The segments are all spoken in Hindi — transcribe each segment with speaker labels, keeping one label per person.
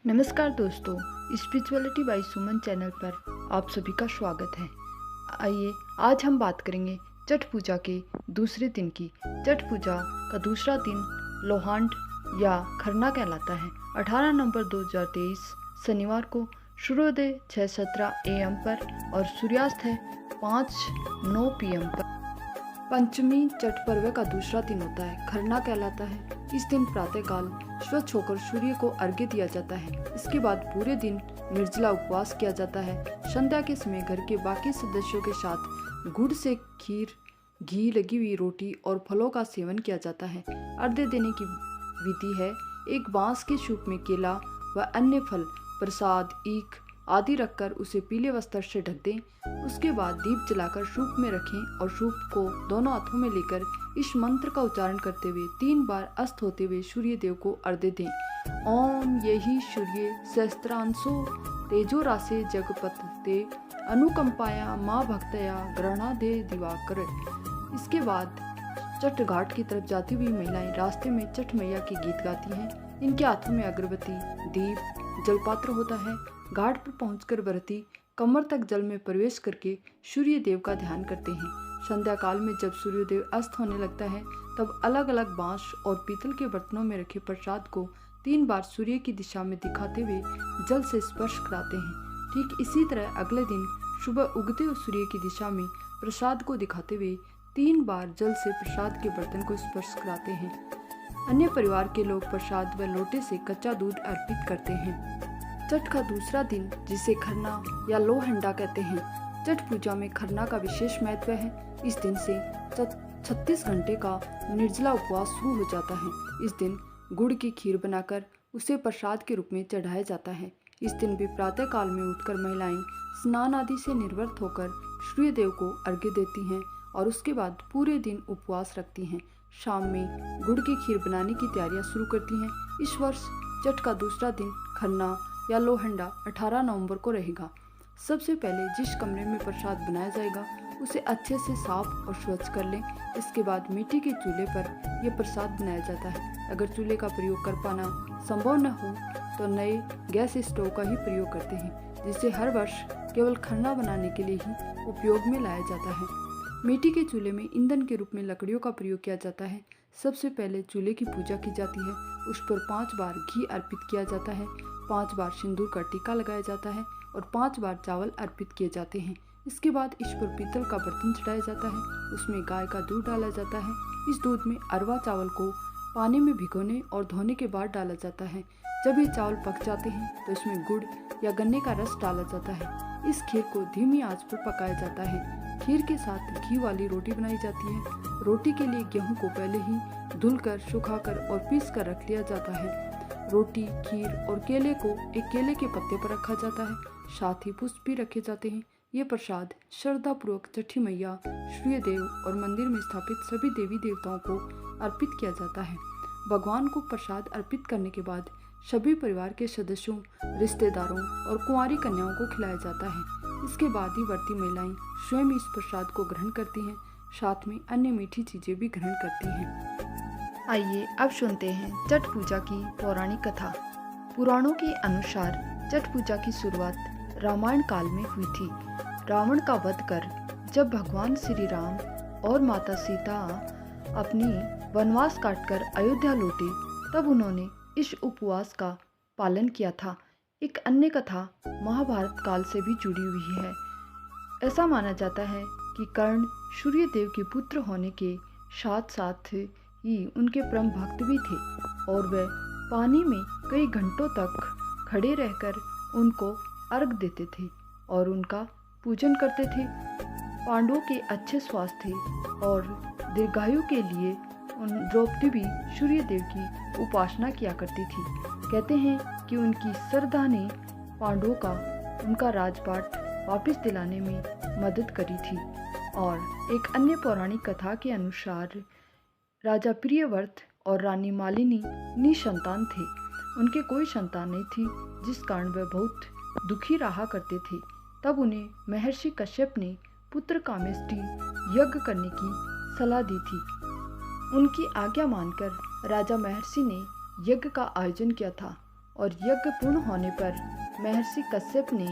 Speaker 1: नमस्कार दोस्तों, स्पिरिचुअलिटी बाय सुमन चैनल पर आप सभी का स्वागत है। आइए आज हम बात करेंगे छठ पूजा के दूसरे दिन की। छठ पूजा का दूसरा दिन लोहांड या खरना कहलाता है। 18 नवंबर 2023 शनिवार को सूर्योदय 6:17 AM पर और सूर्यास्त है 5:09 PM पर। पंचमी छठ पर्व का दूसरा दिन होता है, खरना कहलाता है। इस दिन प्रातःकाल स्वच्छ होकर सूर्य को अर्घ्य दिया जाता है। इसके बाद पूरे दिन निर्जला उपवास किया जाता है। संध्या के समय घर के बाकी सदस्यों के साथ गुड़ से खीर, घी लगी हुई रोटी और फलों का सेवन किया जाता है। अर्घ्य देने की विधि है, एक बांस के सूप में केला व अन्य फल, प्रसाद, ईख आदि रखकर उसे पीले वस्त्र से ढक दें। उसके बाद दीप जलाकर सूप में रखें और सूप को दोनों हाथों में लेकर इस मंत्र का उच्चारण करते हुए 3 बार अस्त होते हुए सूर्य देव को अर्घ्य दें। ओम यही सूर्य सहस्त्रांशो तेजो रासे जगपते अनुकंपाया माँ भक्तया ग्रहणादे दिवाकर। इसके बाद छठ घाट की तरफ जाती हुई महिलाएं रास्ते में छठ मैया के गीत गाती हैं। इनके हाथों में अगरबत्ती, दीप, जलपात्र होता है। घाट पर पहुंचकर व्रती कमर तक जल में प्रवेश करके सूर्य देव का ध्यान करते हैं। संध्या काल में जब सूर्योदय अस्त होने लगता है तब अलग अलग बांस और पीतल के बर्तनों में रखे प्रसाद को 3 बार सूर्य की दिशा में दिखाते हुए जल से स्पर्श कराते हैं। ठीक इसी तरह अगले दिन सुबह उगते हुए सूर्य की दिशा में प्रसाद को दिखाते हुए 3 बार जल से प्रसाद के बर्तन को स्पर्श कराते हैं। अन्य परिवार के लोग प्रसाद व लोटे से कच्चा दूध अर्पित करते हैं। छठ का दूसरा दिन, जिसे खरना या लोहंडा कहते हैं। छठ पूजा में खरना का विशेष महत्व है। इस दिन से 36 घंटे का निर्जला उपवास शुरू हो जाता है। इस दिन गुड़ की खीर बनाकर उसे प्रसाद के रूप में चढ़ाया जाता है। इस दिन भी प्रातः काल में उठकर महिलाएं स्नान आदि से निर्वृत्त होकर सूर्य देव को अर्घ्य देती हैं और उसके बाद पूरे दिन उपवास रखती हैं। शाम में गुड़ की खीर बनाने की तैयारियां शुरू करती हैं। इस वर्ष छठ का दूसरा दिन खरना या लोहंडा 18 नवंबर को रहेगा। सबसे पहले जिस कमरे में प्रसाद बनाया जाएगा उसे अच्छे से साफ और स्वच्छ कर लें। इसके बाद मिट्टी के चूल्हे पर यह प्रसाद बनाया जाता है। अगर चूल्हे का प्रयोग कर पाना संभव न हो तो नए गैस स्टोव का ही प्रयोग करते हैं, जिसे हर वर्ष केवल खरना बनाने के लिए ही उपयोग में लाया जाता है। मिट्टी के चूल्हे में ईंधन के रूप में लकड़ियों का प्रयोग किया जाता है। सबसे पहले चूल्हे की पूजा की जाती है। उस पर 5 बार घी अर्पित किया जाता है, 5 बार सिंदूर का टीका लगाया जाता है और 5 बार चावल अर्पित किए जाते हैं। इसके बाद इस पर पीतल का बर्तन चढ़ाया जाता है। उसमें गाय का दूध डाला जाता है। इस दूध में अरवा चावल को पानी में भिगोने और धोने के बाद डाला जाता है। जब ये चावल पक जाते हैं तो इसमें गुड़ या गन्ने का रस डाला जाता है। इस खीर को धीमी आंच पर पकाया जाता है। खीर के साथ घी वाली रोटी बनाई जाती है। रोटी के लिए गेहूं को पहले ही धुलकर, सुखाकर और पीस कर रख लिया जाता है। रोटी, खीर और केले को एक केले के पत्ते पर रखा जाता है। साथ ही पुष्प भी रखे जाते हैं। ये प्रसाद श्रद्धा पूर्वक छठी मैया, सूर्य देव और मंदिर में स्थापित सभी देवी देवताओं को अर्पित किया जाता है। भगवान को प्रसाद अर्पित करने के बाद सभी परिवार के सदस्यों, रिश्तेदारों और कुंवारी कन्याओं को खिलाया जाता है। इसके बाद ही व्रती महिलाएं स्वयं इस प्रसाद को ग्रहण करती हैं, साथ में अन्य मीठी चीजें भी ग्रहण करती हैं। आइए अब सुनते हैं छठ पूजा की पौराणिक कथा। पुराणों के अनुसार छठ पूजा की शुरुआत रामायण काल में हुई थी। रावण का वध कर जब भगवान श्री राम और माता सीता अपनी वनवास काटकर अयोध्या लौटे तब उन्होंने इस उपवास का पालन किया था। एक अन्य कथा महाभारत काल से भी जुड़ी हुई है। ऐसा माना जाता है कि कर्ण सूर्य देव के पुत्र होने के साथ साथ ही उनके परम भक्त भी थे और वे पानी में कई घंटों तक खड़े रहकर उनको अर्घ देते थे और उनका पूजन करते थे। पांडवों के अच्छे स्वास्थ्य और दीर्घायु के लिए द्रौपदी भी सूर्य देव की उपासना किया करती थी। कहते हैं कि उनकी श्रद्धा ने पांडवों का उनका राजपाट वापस दिलाने में मदद करी थी। और एक अन्य पौराणिक कथा के अनुसार राजा प्रियव्रत और रानी मालिनी निसंतान थे। उनके कोई संतान नहीं थी, जिस कारण वे बहुत दुखी रहा करते थे। तब उन्हें महर्षि कश्यप ने पुत्र कामेष्टि यज्ञ करने की सलाह दी थी। उनकी आज्ञा मानकर राजा महर्षि ने यज्ञ का आयोजन किया था और यज्ञ पूर्ण होने पर महर्षि कश्यप ने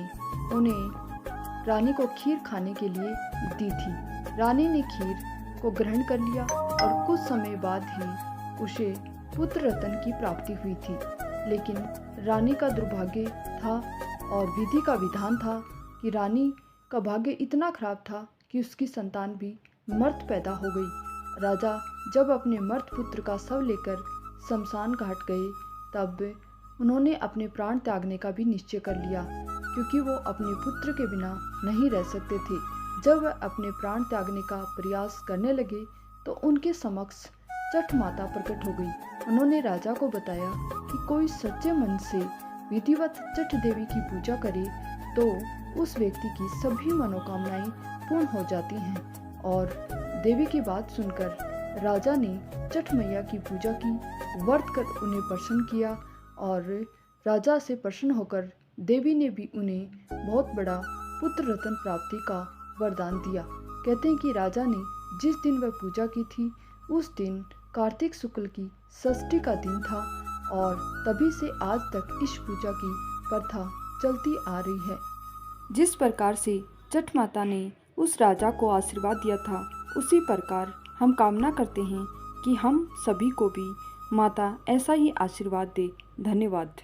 Speaker 1: उन्हें रानी को खीर खाने के लिए दी थी। रानी ने खीर को ग्रहण कर लिया और कुछ समय बाद ही उसे पुत्र रत्न की प्राप्ति हुई थी। लेकिन रानी का दुर्भाग्य था और विधि का विधान था कि रानी का भाग्य इतना खराब था कि उसकी संतान भी मर्त पैदा हो गई। राजा जब अपने मर्त पुत्र का शव लेकर शमशान घाट गए तब उन्होंने अपने प्राण त्यागने का भी निश्चय कर लिया, क्योंकि वो अपने पुत्र के बिना नहीं रह सकते थे। जब वह अपने प्राण त्यागने का प्रयास करने लगे तो उनके समक्ष छठ माता प्रकट हो गई। उन्होंने राजा को बताया कि कोई सच्चे मन से विधिवत छठ देवी की पूजा करे तो उस व्यक्ति की सभी मनोकामनाएं पूर्ण हो जाती हैं। और देवी की बात सुनकर राजा ने छठ मैया की पूजा की, व्रत कर उन्हें प्रसन्न किया और राजा से प्रसन्न होकर देवी ने भी उन्हें बहुत बड़ा पुत्र रत्न प्राप्ति का वरदान दिया। कहते हैं कि राजा ने जिस दिन वह पूजा की थी उस दिन कार्तिक शुक्ल की षष्ठी का दिन था और तभी से आज तक इस पूजा की प्रथा चलती आ रही है। जिस प्रकार से छठ माता ने उस राजा को आशीर्वाद दिया था, उसी प्रकार हम कामना करते हैं कि हम सभी को भी माता ऐसा ही आशीर्वाद दे। धन्यवाद।